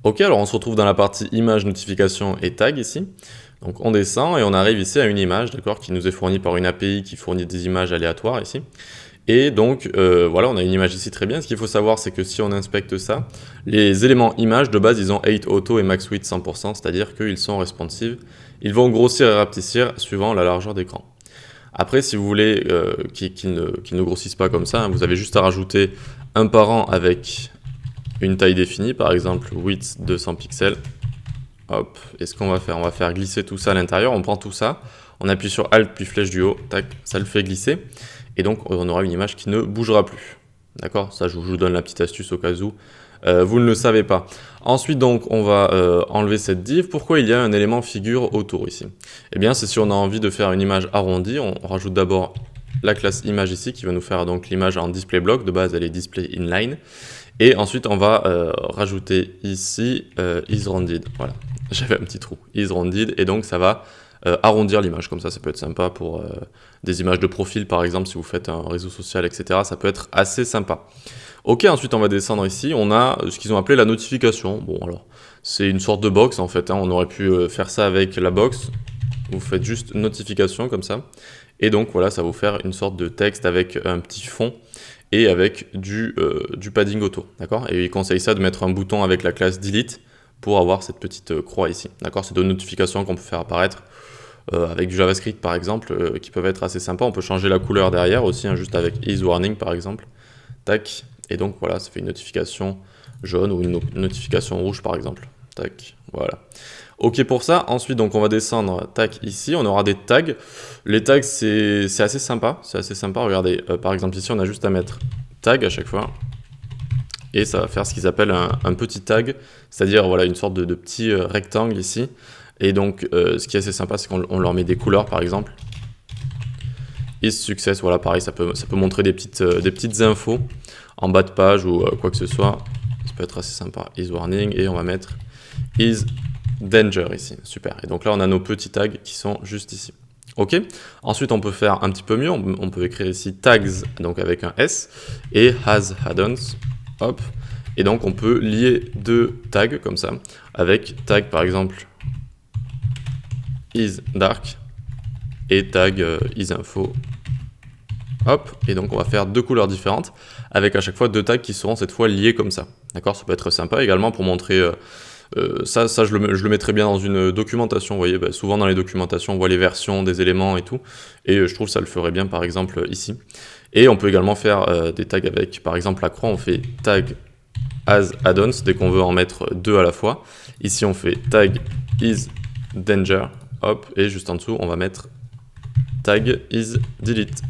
Ok, alors on se retrouve dans la partie image, notification et tag ici. Donc on descend et on arrive ici à une image, d'accord, qui nous est fournie par une API qui fournit des images aléatoires ici. Et donc voilà, on a une image ici très bien. Ce qu'il faut savoir, c'est que si on inspecte ça, les éléments images de base, ils ont 8 auto et max width 100%, c'est-à-dire qu'ils sont responsive. Ils vont grossir et rapetissir suivant la largeur d'écran. Après, si vous voulez qu'ils ne grossissent pas comme ça, hein, vous avez juste à rajouter un parent avec une taille définie, par exemple width 200 pixels. Hop, et ce qu'on va faire, on va faire glisser tout ça à l'intérieur, on prend tout ça, on appuie sur Alt puis flèche du haut, tac, ça le fait glisser, et donc on aura une image qui ne bougera plus. D'accord? Ça, je vous donne la petite astuce au cas où vous ne le savez pas. Ensuite, donc, on va enlever cette div. Pourquoi il y a un élément figure autour ici? Eh bien, c'est si on a envie de faire une image arrondie, on rajoute d'abord la classe image ici, qui va nous faire donc l'image en display block. De base, elle est display inline. Et ensuite, on va rajouter ici isRounded. Voilà, j'avais un petit trou. IsRounded, et donc ça va arrondir l'image. Comme ça peut être sympa pour des images de profil, par exemple, si vous faites un réseau social, etc. Ça peut être assez sympa. Ok, ensuite on va descendre ici, on a ce qu'ils ont appelé la notification. Bon alors, c'est une sorte de box en fait, hein. On aurait pu faire ça avec la box. Vous faites juste notification comme ça. Et donc voilà, ça va vous faire une sorte de texte avec un petit fond et avec du padding autour, d'accord? Et il conseille ça de mettre un bouton avec la classe delete pour avoir cette petite croix ici, d'accord? C'est deux notifications qu'on peut faire apparaître avec du JavaScript par exemple, qui peuvent être assez sympas. On peut changer la couleur derrière aussi, hein, juste avec isWarning par exemple. Tac. Et donc voilà, ça fait une notification jaune ou une notification rouge par exemple. Tac, voilà. Ok pour ça, ensuite donc on va descendre, tac, ici, on aura des tags. Les tags c'est assez sympa, regardez, par exemple ici on a juste à mettre tag à chaque fois. Et ça va faire ce qu'ils appellent un petit tag, c'est-à-dire voilà une sorte de petit rectangle ici. Et donc ce qui est assez sympa, c'est qu'on leur met des couleurs par exemple. Is success, voilà pareil, ça peut montrer des petites infos en bas de page ou quoi que ce soit. Ça peut être assez sympa. Is warning, et on va mettre is danger ici. Super. Et donc là, on a nos petits tags qui sont juste ici. Ok. Ensuite, on peut faire un petit peu mieux. On peut écrire ici tags, donc avec un S, et has add-ons. Hop. Et donc, on peut lier deux tags comme ça, avec tag par exemple is dark et tag isInfo. Hop, et donc on va faire deux couleurs différentes avec à chaque fois deux tags qui seront cette fois liés comme ça. D'accord, ça peut être sympa également pour montrer ça je le mettrais bien dans une documentation. Vous voyez, bah, souvent dans les documentations on voit les versions des éléments et tout, et je trouve que ça le ferait bien par exemple ici. Et on peut également faire des tags avec par exemple la croix, on fait tag as add-ons dès qu'on veut en mettre deux à la fois. Ici on fait tag is danger, hop, et juste en dessous on va mettre tag is delete.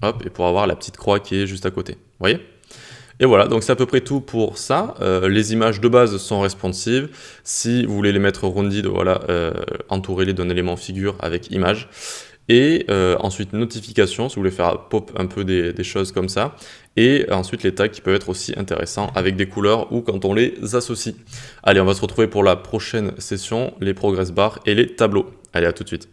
Hop, et pour avoir la petite croix qui est juste à côté. Vous voyez? Et voilà, donc c'est à peu près tout pour ça. Les images de base sont responsives. Si vous voulez les mettre rounded, voilà, entourez-les d'un élément figure avec image. Et ensuite, notification, si vous voulez faire pop un peu des choses comme ça. Et ensuite, les tags qui peuvent être aussi intéressants avec des couleurs ou quand on les associe. Allez, on va se retrouver pour la prochaine session, les progress bars et les tableaux. Allez, à tout de suite.